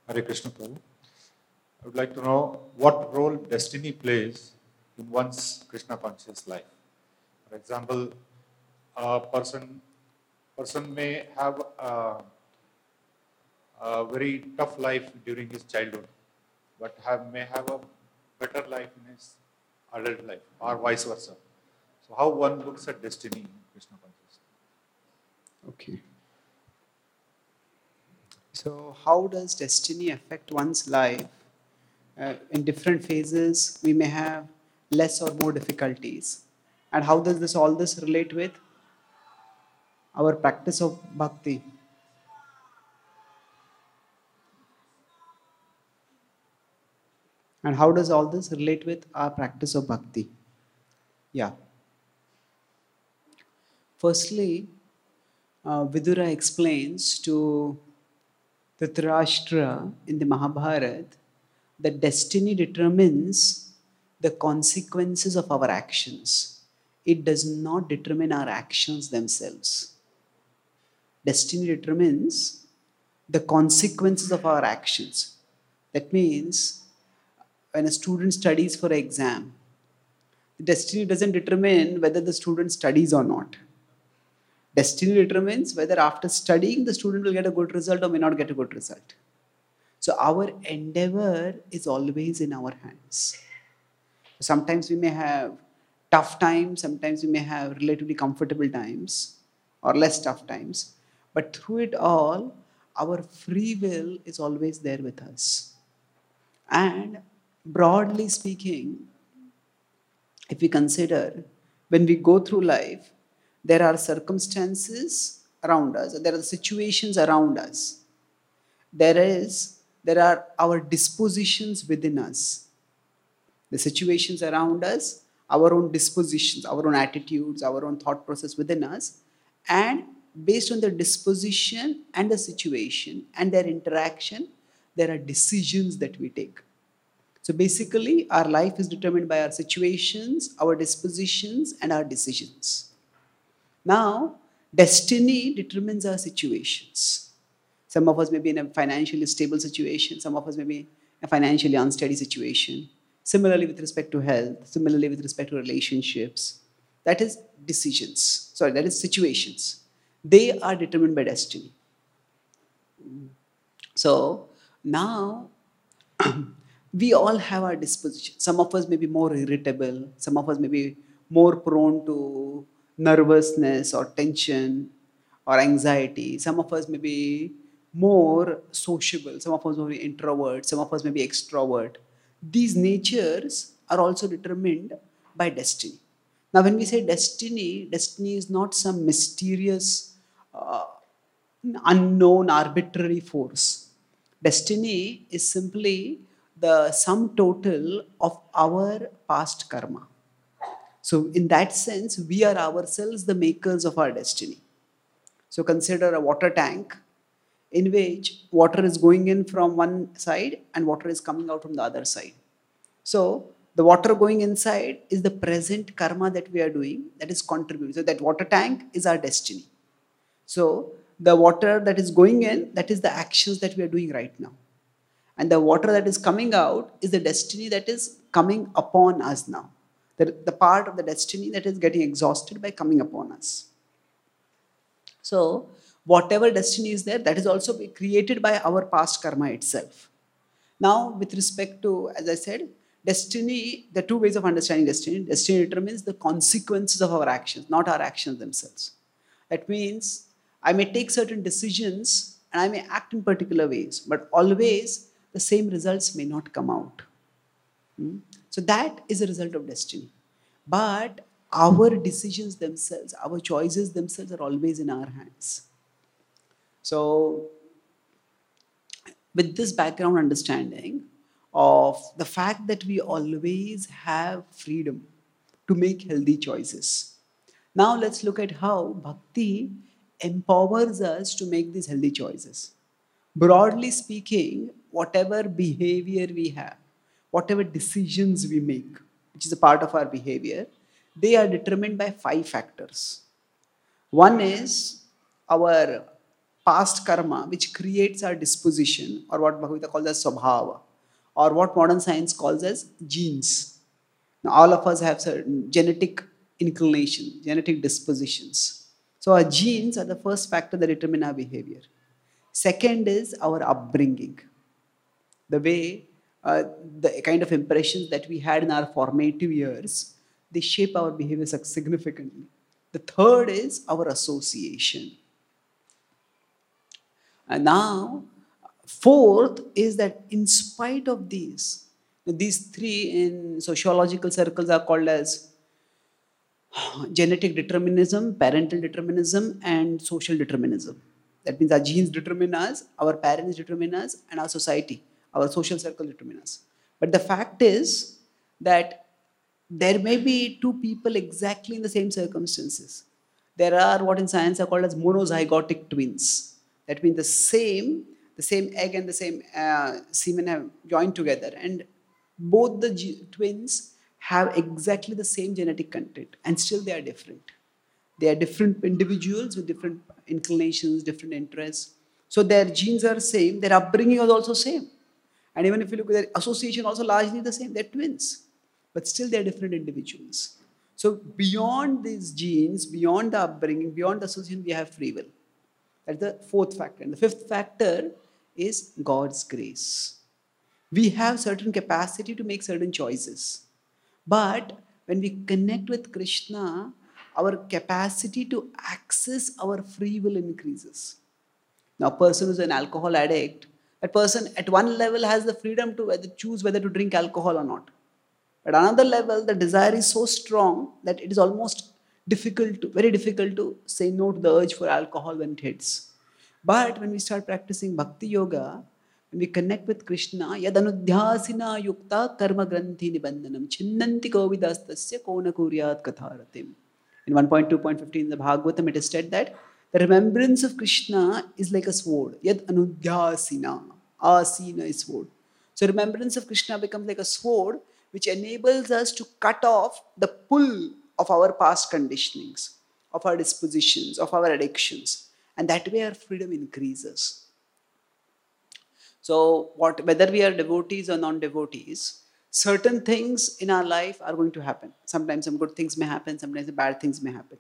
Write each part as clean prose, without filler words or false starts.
Hare Krishna Prabhu. I would like to know what role destiny plays in one's Krishna conscious life. For example, a person may have a very tough life during his childhood, but may have a better life in his adult life, or vice versa. So, how one looks at destiny in Krishna consciousness? Okay. So, how does destiny affect one's life? In different phases, we may have less or more difficulties. And how does all this relate with our practice of bhakti? And how does all this relate with our practice of bhakti? Yeah. Firstly, Vidura explains to Dhritarashtra in the Mahabharata that destiny determines the consequences of our actions. It does not determine our actions themselves. Destiny determines the consequences of our actions. That means when a student studies for an exam, the destiny doesn't determine whether the student studies or not. Destiny determines whether after studying the student will get a good result or may not get a good result. So our endeavor is always in our hands. Sometimes we may have tough times, sometimes we may have relatively comfortable times or less tough times. But through it all, our free will is always there with us. And broadly speaking, if we consider when we go through life, there are circumstances around us, there are situations around us. There are our dispositions within us. The situations around us, our own dispositions, our own attitudes, our own thought process within us, and based on the disposition and the situation and their interaction, there are decisions that we take. So basically, our life is determined by our situations, our dispositions, and our decisions. Now, destiny determines our situations. Some of us may be in a financially stable situation, some of us may be in a financially unsteady situation. Similarly, with respect to health, similarly, with respect to relationships, that is decisions. Sorry, that is situations. They are determined by destiny. So now we all have our disposition. Some of us may be more irritable, some of us may be more prone to nervousness or tension or anxiety. Some of us may be more sociable, some of us may be introvert, some of us may be extrovert. These natures are also determined by destiny. Now, when we say destiny, destiny is not some mysterious, unknown, arbitrary force. Destiny is simply the sum total of our past karma. So, in that sense, we are ourselves the makers of our destiny. So, consider a water tank in which water is going in from one side and water is coming out from the other side. So, the water going inside is the present karma that we are doing that is contributing. So, that water tank is our destiny. So, the water that is going in, that is the actions that we are doing right now. And the water that is coming out is the destiny that is coming upon us now. The part of the destiny that is getting exhausted by coming upon us. So, whatever destiny is there, that is also created by our past karma itself. Now, with respect to, as I said, destiny, the two ways of understanding destiny. Destiny determines the consequences of our actions, not our actions themselves. That means I may take certain decisions and I may act in particular ways, but always the same results may not come out. So that is a result of destiny. But our decisions themselves, our choices themselves are always in our hands. So, with this background understanding of the fact that we always have freedom to make healthy choices. Now, let's look at how bhakti empowers us to make these healthy choices. Broadly speaking, whatever behavior we have, whatever decisions we make, which is a part of our behavior, they are determined by 5 factors. One is our past karma which creates our disposition, or what Bhagavad-gita calls as swabhava, or what modern science calls as genes. Now, all of us have certain genetic inclination, genetic dispositions. So our genes are the first factor that determine our behavior. Second is our upbringing, the way, the kind of impressions that we had in our formative years, they shape our behavior significantly. The third is our association. And now, fourth is that in spite of these three in sociological circles are called as genetic determinism, parental determinism, and social determinism. That means our genes determine us, our parents determine us, and our society, our social circle determine us. But the fact is that there may be two people exactly in the same circumstances. There are what in science are called as monozygotic twins. That means the same egg and the same semen have joined together, and both the twins have exactly the same genetic content, and still they are different. They are different individuals with different inclinations, different interests. So their genes are same, their upbringing is also same. And even if you look at their association, also largely the same. They're twins, but still they're different individuals. So beyond these genes, beyond the upbringing, beyond the association, we have free will. That's the fourth factor. And the fifth factor is God's grace. We have certain capacity to make certain choices. But when we connect with Krishna, our capacity to access our free will increases. Now, a person who's an alcohol addict, that person at one level has the freedom to choose whether to drink alcohol or not. At another level, the desire is so strong that it is almost very difficult to say no to the urge for alcohol when it hits. But when we start practicing Bhakti Yoga, when we connect with Krishna, yadanudhyasina yukta karma granthi nibandhanam chinnanti kovidastasya kona kuryat katharatim. In 1.2.15 in the Bhagavatam, it is said that the remembrance of Krishna is like a sword. Yad anudhyasina. Asina is sword. So remembrance of Krishna becomes like a sword which enables us to cut off the pull of our past conditionings, of our dispositions, of our addictions. And that way our freedom increases. So whether we are devotees or non-devotees, certain things in our life are going to happen. Sometimes some good things may happen, sometimes the bad things may happen.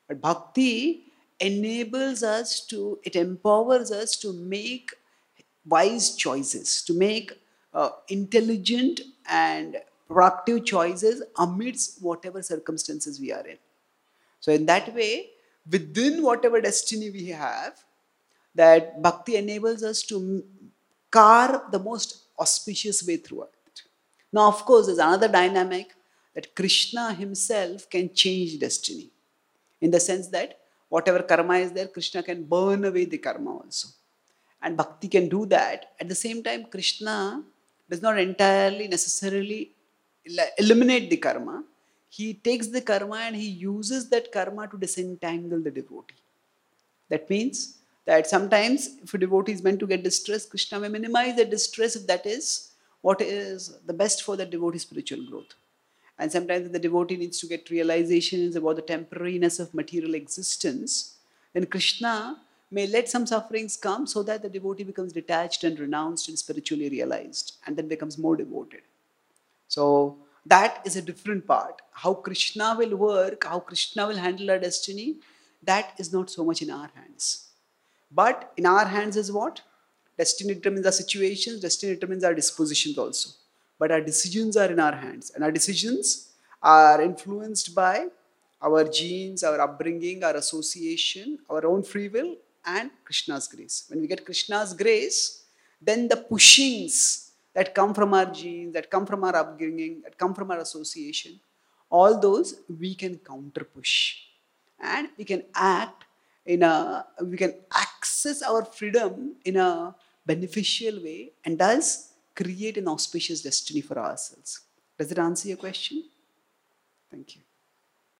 But Bhakti enables us to, it empowers us to make wise choices, to make intelligent and proactive choices amidst whatever circumstances we are in. So in that way, within whatever destiny we have, that Bhakti enables us to carve the most auspicious way through it. Now, of course, there's another dynamic that Krishna himself can change destiny. In the sense that whatever karma is there, Krishna can burn away the karma also. And Bhakti can do that. At the same time, Krishna does not entirely necessarily eliminate the karma. He takes the karma and he uses that karma to disentangle the devotee. That means that sometimes if a devotee is meant to get distress, Krishna may minimize the distress if that is what is the best for the devotee's spiritual growth. And sometimes if the devotee needs to get realizations about the temporariness of material existence, then Krishna may let some sufferings come so that the devotee becomes detached and renounced and spiritually realized and then becomes more devoted. So that is a different part. How Krishna will work, how Krishna will handle our destiny, that is not so much in our hands. But in our hands is what? Destiny determines our situations, destiny determines our dispositions also. But our decisions are in our hands. And our decisions are influenced by our genes, our upbringing, our association, our own free will, and Krishna's grace. When we get Krishna's grace, then the pushings that come from our genes, that come from our upbringing, that come from our association, all those we can counter push. And we can act we can access our freedom in a beneficial way and thus create an auspicious destiny for ourselves. Does it answer your question? Thank you.